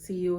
CEO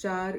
4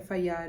FIR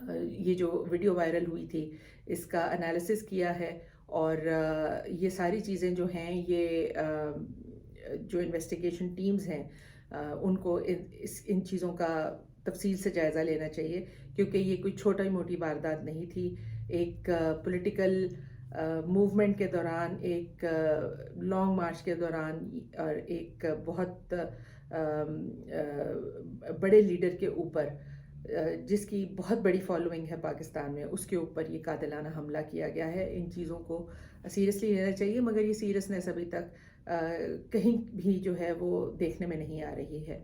یہ جو video viral ہوئی تھی اس کا انالیسس کیا ہے، اور یہ ساری چیزیں جو ہیں یہ جو انویسٹیگیشن ٹیمز ہیں ان کو ان چیزوں کا تفصیل سے جائزہ لینا چاہیے، کیونکہ یہ کوئی چھوٹی موٹی واردات نہیں تھی۔ ایک پولیٹیکل موومنٹ کے دوران، ایک لانگ مارچ کے دوران، اور ایک بہت بڑے لیڈر کے اوپر، جس کی بہت بڑی فالوئنگ ہے پاکستان میں، اس کے اوپر یہ قاتلانہ حملہ کیا گیا ہے۔ ان چیزوں کو سیریسلی لینا چاہیے، مگر یہ سیریسنیس ابھی تک کہیں بھی جو ہے وہ دیکھنے میں نہیں آ رہی ہے۔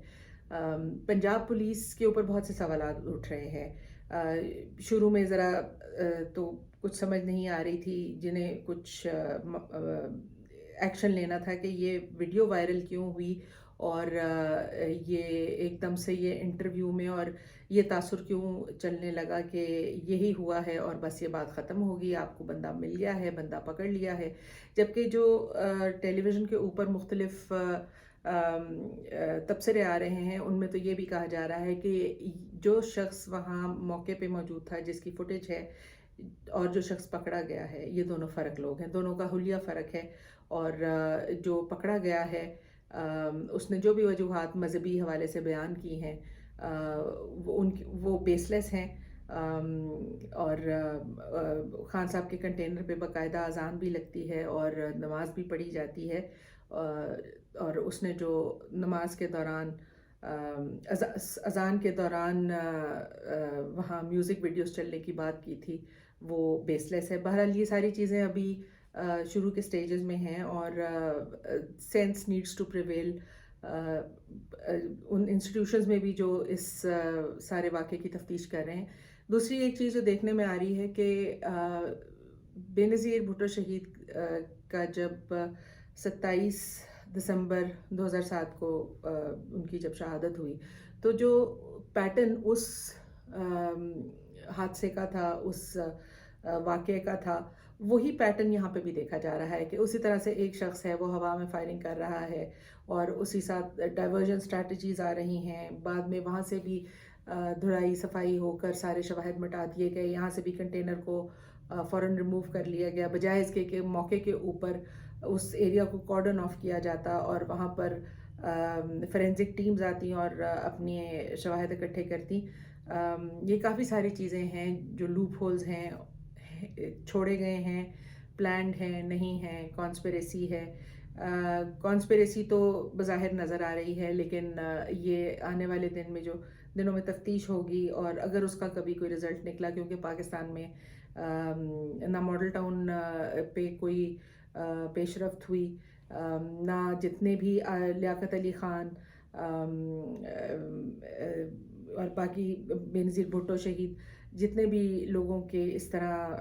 پنجاب پولیس کے اوپر بہت سے سوالات اٹھ رہے ہیں۔ شروع میں ذرا تو کچھ سمجھ نہیں آ رہی تھی، جنہیں کچھ ایکشن لینا تھا کہ یہ ویڈیو وائرل کیوں ہوئی، اور یہ ایک دم سے یہ انٹرویو میں اور یہ تاثر کیوں چلنے لگا کہ یہی ہوا ہے اور بس یہ بات ختم ہوگی، آپ کو بندہ مل گیا ہے، بندہ پکڑ لیا ہے۔ جبکہ جو ٹیلی ویژن کے اوپر مختلف تبصرے آ رہے ہیں، ان میں تو یہ بھی کہا جا رہا ہے کہ جو شخص وہاں موقع پہ موجود تھا، جس کی فوٹیج ہے، اور جو شخص پکڑا گیا ہے، یہ دونوں فرق لوگ ہیں، دونوں کا حلیہ فرق ہے۔ اور جو پکڑا گیا ہے اس نے جو بھی وجوہات مذہبی حوالے سے بیان کی ہیں وہ بیس لیس ہیں، اور خان صاحب کے کنٹینر پہ باقاعدہ اذان بھی لگتی ہے اور نماز بھی پڑھی جاتی ہے، اور اس نے جو نماز کے دوران اذان کے دوران وہاں میوزک ویڈیوز چلنے کی بات کی تھی، وہ بیس لیس ہے۔ بہرحال یہ ساری چیزیں ابھی شروع کے سٹیجز میں ہیں، اور sense needs to prevail in institutions میں بھی جو اس سارے واقعے کی تفتیش کر رہے ہیں۔ دوسری ایک چیز جو دیکھنے میں آ رہی ہے کہ بے نظیر بھٹو شہید کا جب 27 دسمبر 2007 کو ان کی جب شہادت ہوئی، تو جو پیٹرن اس حادثے کا تھا، اس واقعے کا تھا، وہی پیٹرن یہاں پہ بھی دیکھا جا رہا ہے کہ اسی طرح سے ایک شخص ہے وہ ہوا میں فائرنگ کر رہا ہے، اور اسی ساتھ ڈائیورژن اسٹریٹجیز آ رہی ہیں، بعد میں وہاں سے بھی دھڑائی صفائی ہو کر سارے شواہد مٹا دیے گئے، یہاں سے بھی کنٹینر کو فوراً ریموو کر لیا گیا، بجائے اس کے کہ موقع کے اوپر اس ایریا کو کارڈن آف کیا جاتا اور وہاں پر فورینزک ٹیمز آتی اور اپنے شواہد اکٹھے کرتی۔ یہ کافی ساری چیزیں ہیں جو لوپ ہولز ہیں، چھوڑے گئے ہیں، پلانڈ ہیں، نہیں ہیں، کانسپریسی ہے۔ کانسپریسی تو بظاہر نظر آ رہی ہے، لیکن یہ آنے والے دنوں میں تفتیش ہوگی، اور اگر اس کا کبھی کوئی رزلٹ نکلا، کیونکہ پاکستان میں نہ ماڈل ٹاؤن پہ کوئی پیش رفت ہوئی، نہ جتنے بھی لیاقت علی خان اور باقی بے نظیر بھٹو شہید جتنے بھی لوگوں کے اس طرح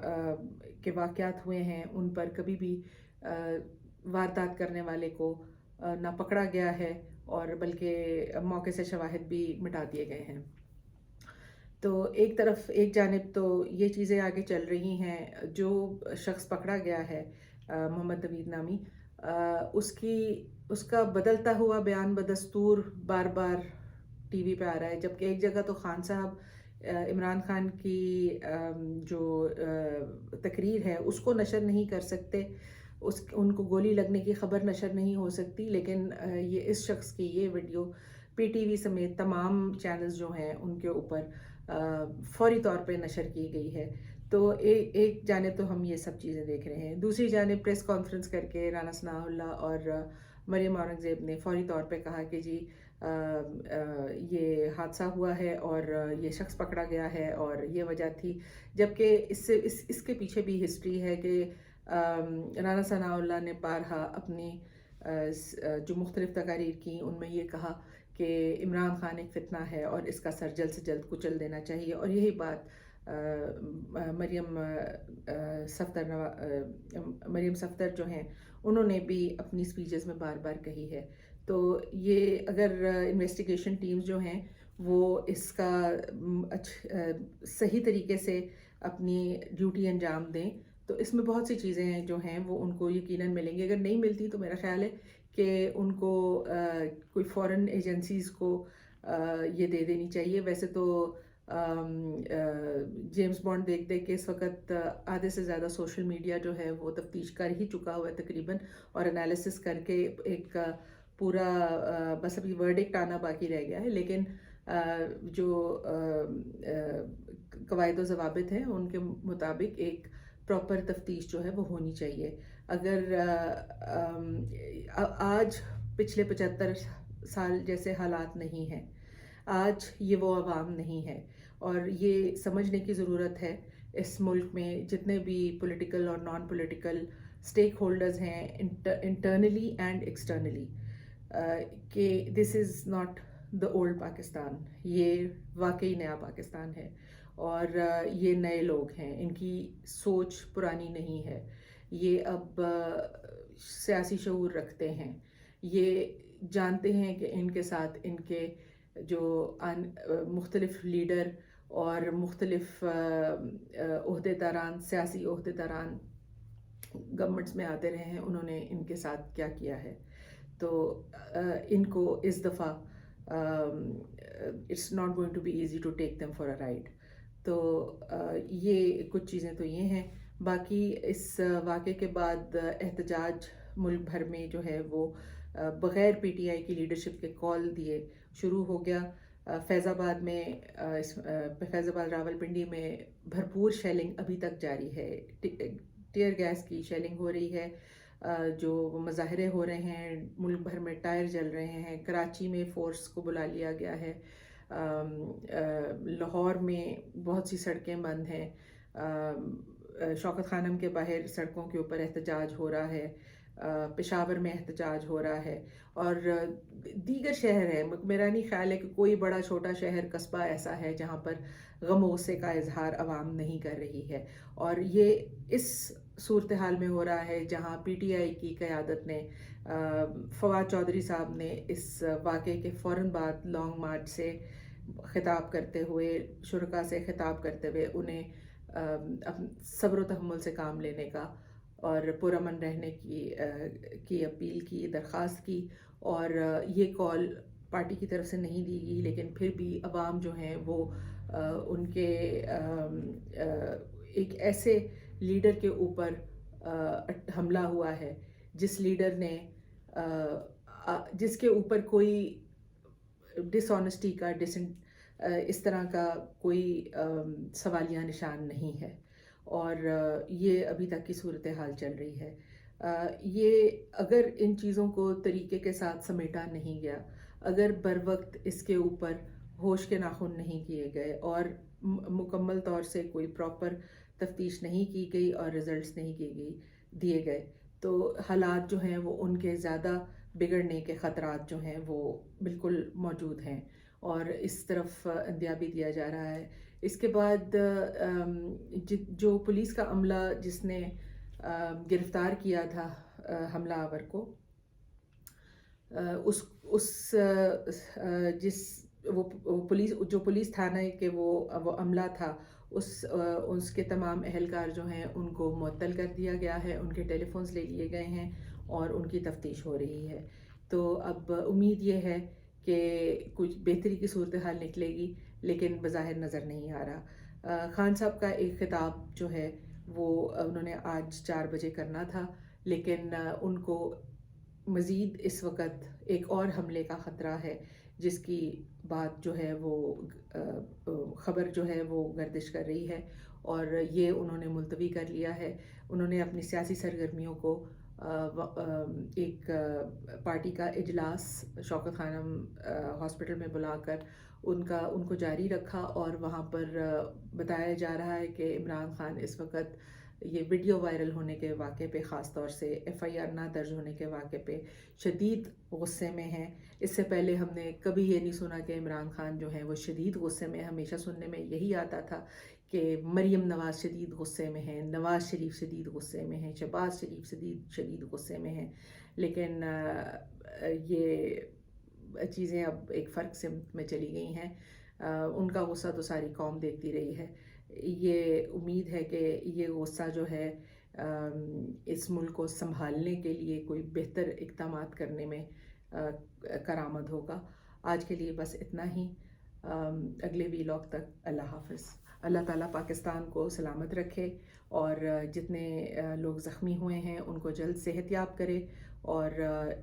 کے واقعات ہوئے ہیں، ان پر کبھی بھی واردات کرنے والے کو نہ پکڑا گیا ہے، اور بلکہ موقع سے شواہد بھی مٹا دیے گئے ہیں۔ تو ایک جانب تو یہ چیزیں آگے چل رہی ہیں، جو شخص پکڑا گیا ہے محمد نوید نامی، اس کا بدلتا ہوا بیان بدستور بار بار ٹی وی پہ آ رہا ہے، جبکہ ایک جگہ تو خان صاحب عمران خان کی جو تقریر ہے اس کو نشر نہیں کر سکتے، ان کو گولی لگنے کی خبر نشر نہیں ہو سکتی، لیکن یہ اس شخص کی یہ ویڈیو پی ٹی وی سمیت تمام چینلز جو ہیں ان کے اوپر فوری طور پہ نشر کی گئی ہے۔ تو ایک جانب تو ہم یہ سب چیزیں دیکھ رہے ہیں، دوسری جانب پریس کانفرنس کر کے رانا ثناء اللہ اور مریم اورنگزیب نے فوری طور پہ کہا کہ جی یہ حادثہ ہوا ہے اور یہ شخص پکڑا گیا ہے اور یہ وجہ تھی، جبکہ اس کے پیچھے بھی ہسٹری ہے کہ رانا ثناء اللہ نے بارہا اپنی جو مختلف تقاریر کی ان میں یہ کہا کہ عمران خان ایک فتنہ ہے اور اس کا سر جلد سے جلد کچل دینا چاہیے، اور یہی بات مریم صفدر جو ہیں انہوں نے بھی اپنی سپیچز میں بار بار کہی ہے۔ تو یہ اگر انویسٹیگیشن ٹیمز جو ہیں وہ اس کا صحیح طریقے سے اپنی ڈیوٹی انجام دیں تو اس میں بہت سی چیزیں جو ہیں وہ ان کو یقیناً ملیں گی۔ اگر نہیں ملتی تو میرا خیال ہے کہ ان کو کوئی فورن ایجنسیز کو یہ دے دینی چاہیے۔ ویسے تو جیمز بانڈ دیکھ دیکھ کے اس وقت آدھے سے زیادہ سوشل میڈیا جو ہے وہ تفتیش کر ہی چکا ہوا ہے تقریباً، اور انالیسس کر کے ایک پورا بس ابھی ورڈکٹ آنا باقی رہ گیا ہے. لیکن جو قواعد و ضوابط ہیں ان کے مطابق ایک پراپر تفتیش جو ہے وہ ہونی چاہیے. اگر آج پچھلے 75 سال جیسے حالات نہیں ہیں، آج یہ وہ عوام نہیں ہے، اور یہ سمجھنے کی ضرورت ہے اس ملک میں جتنے بھی پولیٹیکل اور نان پولیٹیکل اسٹیک ہولڈرز ہیں انٹرنلی اینڈ ایکسٹرنلی، کہ this is not the old Pakistan. یہ واقعی نیا پاکستان ہے، اور یہ نئے لوگ ہیں، ان کی سوچ پرانی نہیں ہے. یہ اب سیاسی شعور رکھتے ہیں، یہ جانتے ہیں کہ ان کے ساتھ ان کے جو مختلف لیڈر اور مختلف عہدیداران، سیاسی عہدیداران گورنمنٹس میں آتے رہے ہیں، انہوں نے ان کے ساتھ کیا کیا ہے. تو ان کو اس دفعہ it's not going to be easy to take them for a ride. تو یہ کچھ چیزیں تو یہ ہیں. باقی اس واقعے کے بعد احتجاج ملک بھر میں جو ہے وہ بغیر پی ٹی آئی کی لیڈرشپ کے کال دیے شروع ہو گیا. فیض آباد میں فیض آباد راولپنڈی میں بھرپور شیلنگ ابھی تک جاری ہے. ٹیئر گیس کی شیلنگ ہو رہی ہے، جو مظاہرے ہو رہے ہیں، ملک بھر میں ٹائر جل رہے ہیں. کراچی میں فورس کو بلا لیا گیا ہے. لاہور میں بہت سی سڑکیں بند ہیں. شوکت خانم کے باہر سڑکوں کے اوپر احتجاج ہو رہا ہے. پشاور میں احتجاج ہو رہا ہے، اور دیگر شہر ہیں. میرا نہیں خیال ہے کہ کوئی بڑا چھوٹا شہر قصبہ ایسا ہے جہاں پر غم و غصے کا اظہار عوام نہیں کر رہی ہے. اور یہ اس صورتحال میں ہو رہا ہے جہاں پی ٹی آئی کی قیادت نے، فواد چودھری صاحب نے اس واقعے کے فوراً بعد لانگ مارچ سے خطاب کرتے ہوئے، شرکاء سے خطاب کرتے ہوئے انہیں صبر و تحمل سے کام لینے کا اور پرامن رہنے کی اپیل کی، درخواست کی. اور یہ کال پارٹی کی طرف سے نہیں دی گئی، لیکن پھر بھی عوام جو ہیں وہ ان کے ایک ایسے لیڈر کے اوپر حملہ ہوا ہے جس لیڈر نے جس کے اوپر کوئی ڈس آنیسٹی کا اس طرح کا کوئی سوالیہ نشان نہیں ہے. اور یہ ابھی تک کی صورتحال چل رہی ہے. یہ اگر ان چیزوں کو طریقے کے ساتھ سمیٹا نہیں گیا، اگر بر وقت اس کے اوپر ہوش کے ناخن نہیں کیے گئے، اور مکمل طور سے کوئی پراپر تفتیش نہیں کی گئی اور رزلٹس نہیں دیے گئے، تو حالات جو ہیں وہ ان کے زیادہ بگڑنے کے خطرات جو ہیں وہ بالکل موجود ہیں، اور اس طرف اندیابی دیا جا رہا ہے. اس کے بعد جو پولیس کا عملہ جس نے گرفتار کیا تھا حملہ آور کو، جو پولیس تھانہ کے وہ عملہ تھا، اس کے تمام اہلکار جو ہیں ان کو معطل کر دیا گیا ہے. ان کے ٹیلی فونز لے لیے گئے ہیں اور ان کی تفتیش ہو رہی ہے. تو اب امید یہ ہے کہ کچھ بہتری کی صورتحال نکلے گی، لیکن بظاہر نظر نہیں آ رہا. خان صاحب کا ایک خطاب جو ہے وہ انہوں نے آج 4 بجے کرنا تھا، لیکن ان کو مزید اس وقت ایک اور حملے کا خطرہ ہے، جس کی بات جو ہے وہ خبر جو ہے وہ گردش کر رہی ہے، اور یہ انہوں نے ملتوی کر لیا ہے. انہوں نے اپنی سیاسی سرگرمیوں کو ایک پارٹی کا اجلاس شوکت خانم ہاسپٹل میں بلا کر ان کو جاری رکھا، اور وہاں پر بتایا جا رہا ہے کہ عمران خان اس وقت یہ ویڈیو وائرل ہونے کے واقعے پہ، خاص طور سے ایف آئی آر نہ درج ہونے کے واقعے پہ شدید غصے میں ہیں. اس سے پہلے ہم نے کبھی یہ نہیں سنا کہ عمران خان جو ہیں وہ شدید غصے میں. ہمیشہ سننے میں یہی آتا تھا کہ مریم نواز شدید غصے میں ہیں، نواز شریف شدید غصے میں ہیں، شہباز شریف شدید غصے میں ہیں. لیکن یہ چیزیں اب ایک فرق سمت میں چلی گئی ہیں. ان کا غصہ تو ساری قوم دیکھتی رہی ہے. یہ امید ہے کہ یہ غصہ جو ہے اس ملک کو سنبھالنے کے لیے کوئی بہتر اقدامات کرنے میں کارآمد ہوگا. آج کے لیے بس اتنا ہی. اگلے ویلاگ تک اللہ حافظ. اللہ تعالیٰ پاکستان کو سلامت رکھے اور جتنے لوگ زخمی ہوئے ہیں ان کو جلد صحت یاب کرے اور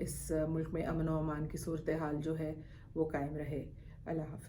اس ملک میں امن و امان کی صورتحال جو ہے وہ قائم رہے. اللہ حافظ.